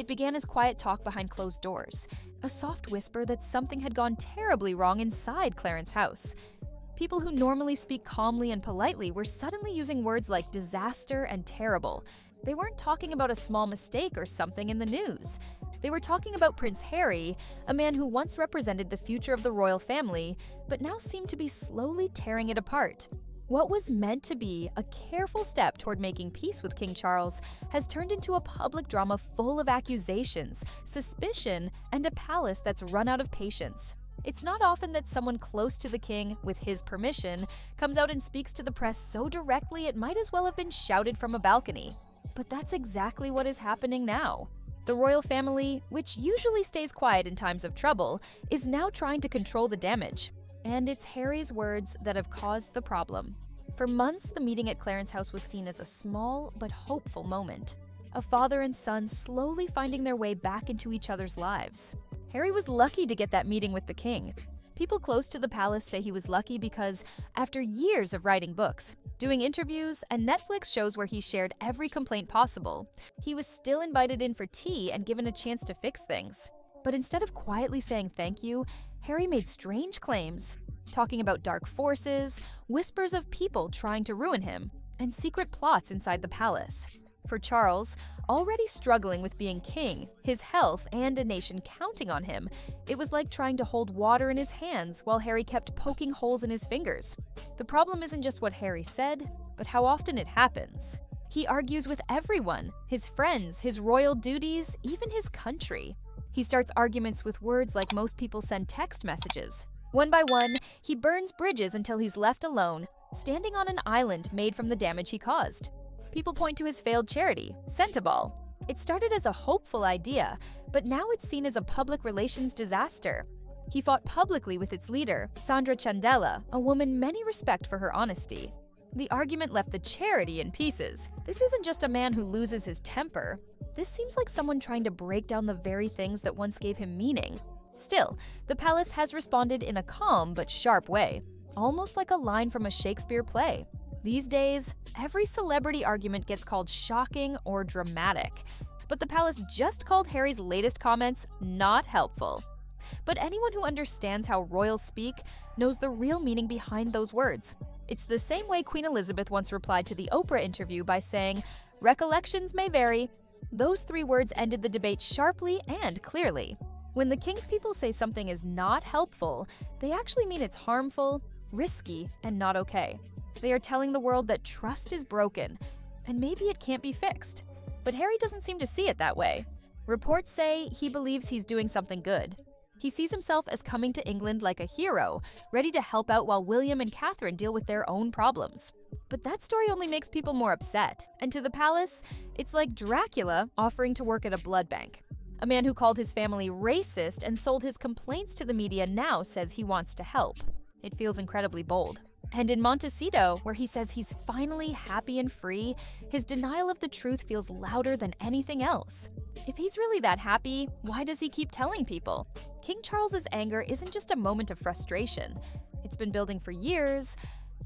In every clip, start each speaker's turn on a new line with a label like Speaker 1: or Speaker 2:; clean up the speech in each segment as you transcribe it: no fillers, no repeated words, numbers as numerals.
Speaker 1: It began as quiet talk behind closed doors, a soft whisper that something had gone terribly wrong inside Clarence's house. People who normally speak calmly and politely were suddenly using words like disaster and terrible. They weren't talking about a small mistake or something in the news. They were talking about Prince Harry, a man who once represented the future of the royal family, but now seemed to be slowly tearing it apart. What was meant to be a careful step toward making peace with King Charles has turned into a public drama full of accusations, suspicion, and a palace that's run out of patience. It's not often that someone close to the king, with his permission, comes out and speaks to the press so directly it might as well have been shouted from a balcony. But that's exactly what is happening now. The royal family, which usually stays quiet in times of trouble, is now trying to control the damage. And it's Harry's words that have caused the problem. For months, the meeting at Clarence's house was seen as a small but hopeful moment. A father and son slowly finding their way back into each other's lives. Harry was lucky to get that meeting with the king. People close to the palace say he was lucky because, after years of writing books, doing interviews, and Netflix shows where he shared every complaint possible, he was still invited in for tea and given a chance to fix things. But instead of quietly saying thank you, Harry made strange claims, talking about dark forces, whispers of people trying to ruin him, and secret plots inside the palace. For Charles, already struggling with being king, his health, and a nation counting on him, it was like trying to hold water in his hands while Harry kept poking holes in his fingers. The problem isn't just what Harry said, but how often it happens. He argues with everyone, his friends, his royal duties, even his country. He starts arguments with words like most people send text messages. One by one, he burns bridges until he's left alone, standing on an island made from the damage he caused. People point to his failed charity, Centiball. It started as a hopeful idea, but now it's seen as a public relations disaster. He fought publicly with its leader, Sandra Chandela, a woman many respect for her honesty. The argument left the charity in pieces. This isn't just a man who loses his temper. This seems like someone trying to break down the very things that once gave him meaning. Still, the palace has responded in a calm but sharp way, almost like a line from a Shakespeare play. These days, every celebrity argument gets called shocking or dramatic. But the palace just called Harry's latest comments not helpful. But anyone who understands how royals speak knows the real meaning behind those words. It's the same way Queen Elizabeth once replied to the Oprah interview by saying, "Recollections may vary." Those 3 words ended the debate sharply and clearly. When the king's people say something is not helpful, they actually mean it's harmful, risky, and not okay. They are telling the world that trust is broken, and maybe it can't be fixed. But Harry doesn't seem to see it that way. Reports say he believes he's doing something good. He sees himself as coming to England like a hero, ready to help out while William and Catherine deal with their own problems. But that story only makes people more upset. And to the palace, it's like Dracula offering to work at a blood bank. A man who called his family racist and sold his complaints to the media now says he wants to help. It feels incredibly bold. And in Montecito, where he says he's finally happy and free, his denial of the truth feels louder than anything else. If he's really that happy, why does he keep telling people? King Charles's anger isn't just a moment of frustration. It's been building for years,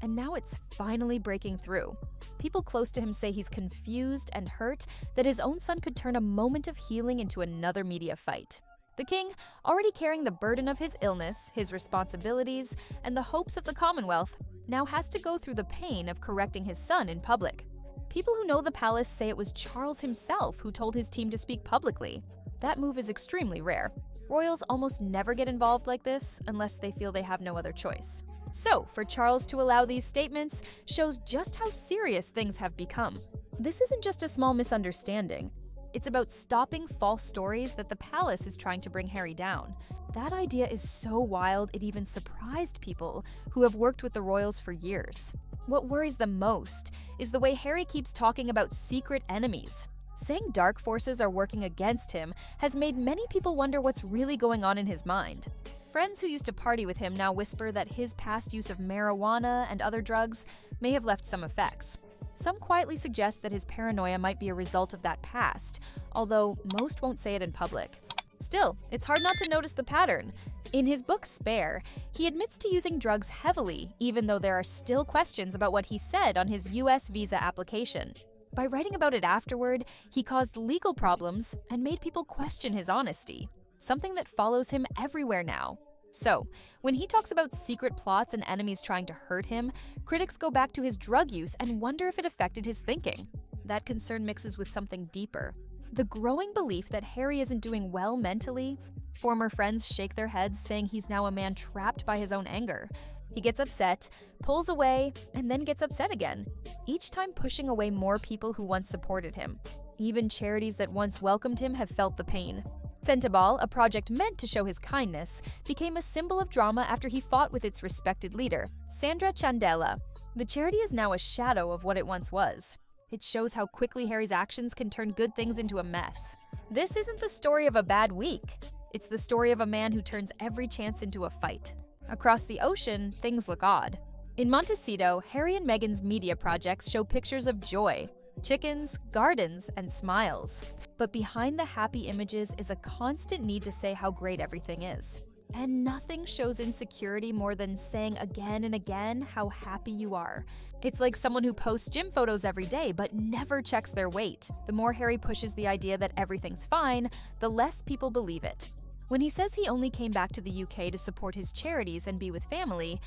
Speaker 1: and now it's finally breaking through. People close to him say he's confused and hurt that his own son could turn a moment of healing into another media fight. The king, already carrying the burden of his illness, his responsibilities, and the hopes of the Commonwealth, now has to go through the pain of correcting his son in public. People who know the palace say it was Charles himself who told his team to speak publicly. That move is extremely rare. Royals almost never get involved like this unless they feel they have no other choice. So, for Charles to allow these statements shows just how serious things have become. This isn't just a small misunderstanding. It's about stopping false stories that the palace is trying to bring Harry down. That idea is so wild it even surprised people who have worked with the royals for years. What worries them most is the way Harry keeps talking about secret enemies. Saying dark forces are working against him has made many people wonder what's really going on in his mind. Friends who used to party with him now whisper that his past use of marijuana and other drugs may have left some effects. Some quietly suggest that his paranoia might be a result of that past, although most won't say it in public. Still, it's hard not to notice the pattern. In his book Spare, he admits to using drugs heavily, even though there are still questions about what he said on his US visa application. By writing about it afterward, he caused legal problems and made people question his honesty, something that follows him everywhere now. So, when he talks about secret plots and enemies trying to hurt him, critics go back to his drug use and wonder if it affected his thinking. That concern mixes with something deeper: the growing belief that Harry isn't doing well mentally. Former friends shake their heads, saying he's now a man trapped by his own anger. He gets upset, pulls away, and then gets upset again, each time pushing away more people who once supported him. Even charities that once welcomed him have felt the pain. Centiball, a project meant to show his kindness, became a symbol of drama after he fought with its respected leader, Sandra Chandela. The charity is now a shadow of what it once was. It shows how quickly Harry's actions can turn good things into a mess. This isn't the story of a bad week. It's the story of a man who turns every chance into a fight. Across the ocean, things look odd. In Montecito, Harry and Meghan's media projects show pictures of joy, chickens, gardens, and smiles. But behind the happy images is a constant need to say how great everything is. And nothing shows insecurity more than saying again and again how happy you are. It's like someone who posts gym photos every day but never checks their weight. The more Harry pushes the idea that everything's fine, the less people believe it. When he says he only came back to the UK to support his charities and be with family,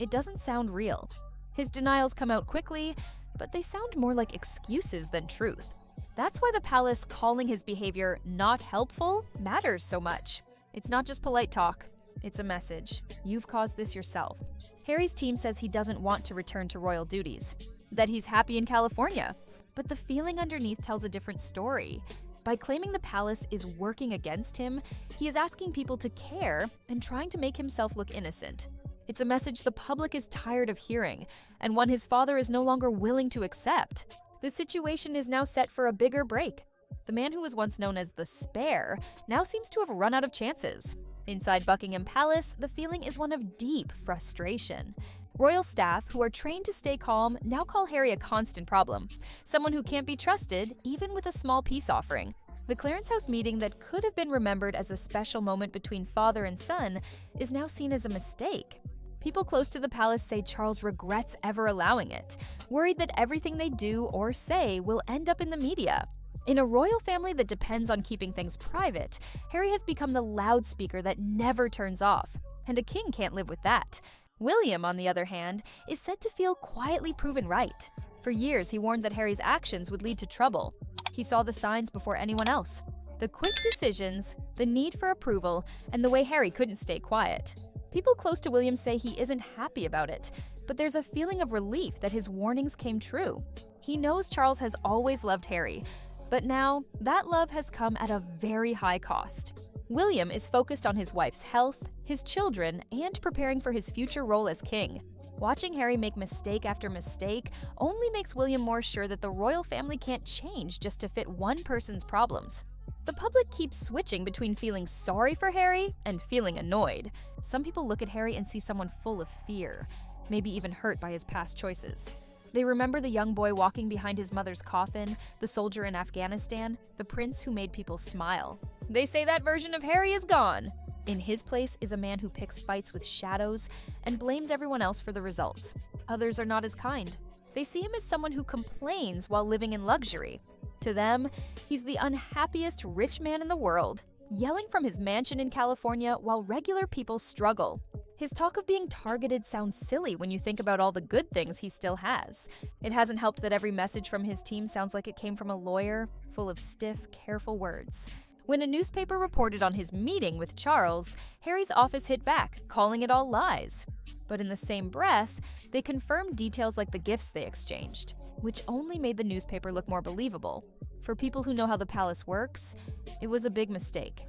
Speaker 1: it doesn't sound real. His denials come out quickly, but they sound more like excuses than truth. That's why the palace calling his behavior not helpful matters so much. It's not just polite talk, it's a message. You've caused this yourself. Harry's team says he doesn't want to return to royal duties, that he's happy in California. But the feeling underneath tells a different story. By claiming the palace is working against him, he is asking people to care and trying to make himself look innocent. It's a message the public is tired of hearing, and one his father is no longer willing to accept. The situation is now set for a bigger break. The man who was once known as the Spare now seems to have run out of chances. Inside Buckingham Palace, the feeling is one of deep frustration. Royal staff, who are trained to stay calm, now call Harry a constant problem, someone who can't be trusted, even with a small peace offering. The Clarence House meeting that could have been remembered as a special moment between father and son is now seen as a mistake. People close to the palace say Charles regrets ever allowing it, worried that everything they do or say will end up in the media. In a royal family that depends on keeping things private, Harry has become the loudspeaker that never turns off, and a king can't live with that. William, on the other hand, is said to feel quietly proven right. For years, he warned that Harry's actions would lead to trouble. He saw the signs before anyone else. The quick decisions, the need for approval, and the way Harry couldn't stay quiet. People close to William say he isn't happy about it, but there's a feeling of relief that his warnings came true. He knows Charles has always loved Harry, but now that love has come at a very high cost. William is focused on his wife's health, his children, and preparing for his future role as king. Watching Harry make mistake after mistake only makes William more sure that the royal family can't change just to fit one person's problems. The public keeps switching between feeling sorry for Harry and feeling annoyed. Some people look at Harry and see someone full of fear, maybe even hurt by his past choices. They remember the young boy walking behind his mother's coffin, the soldier in Afghanistan, the prince who made people smile. They say that version of Harry is gone. In his place is a man who picks fights with shadows and blames everyone else for the results. Others are not as kind. They see him as someone who complains while living in luxury. To them, he's the unhappiest rich man in the world, yelling from his mansion in California while regular people struggle. His talk of being targeted sounds silly when you think about all the good things he still has. It hasn't helped that every message from his team sounds like it came from a lawyer, full of stiff, careful words. When a newspaper reported on his meeting with Charles, Harry's office hit back, calling it all lies. But in the same breath, they confirmed details like the gifts they exchanged, which only made the newspaper look more believable. For people who know how the palace works, it was a big mistake.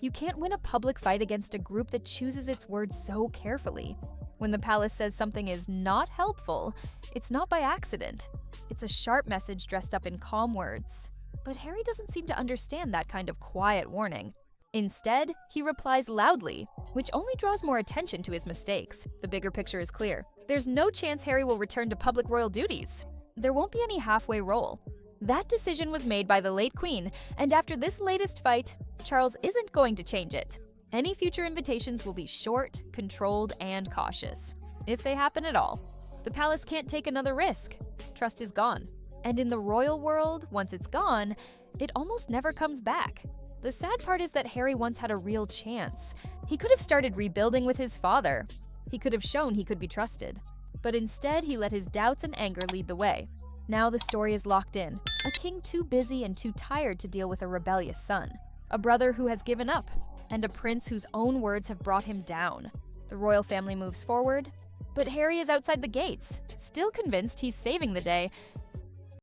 Speaker 1: You can't win a public fight against a group that chooses its words so carefully. When the palace says something is not helpful, it's not by accident. It's a sharp message dressed up in calm words. But Harry doesn't seem to understand that kind of quiet warning. Instead, he replies loudly, which only draws more attention to his mistakes. The bigger picture is clear. There's no chance Harry will return to public royal duties. There won't be any halfway roll. That decision was made by the late Queen, and after this latest fight, Charles isn't going to change it. Any future invitations will be short, controlled, and cautious, if they happen at all. The palace can't take another risk. Trust is gone. And in the royal world, once it's gone, it almost never comes back. The sad part is that Harry once had a real chance. He could have started rebuilding with his father. He could have shown he could be trusted. But instead, he let his doubts and anger lead the way. Now the story is locked in. A king too busy and too tired to deal with a rebellious son. A brother who has given up. And a prince whose own words have brought him down. The royal family moves forward, but Harry is outside the gates, still convinced he's saving the day,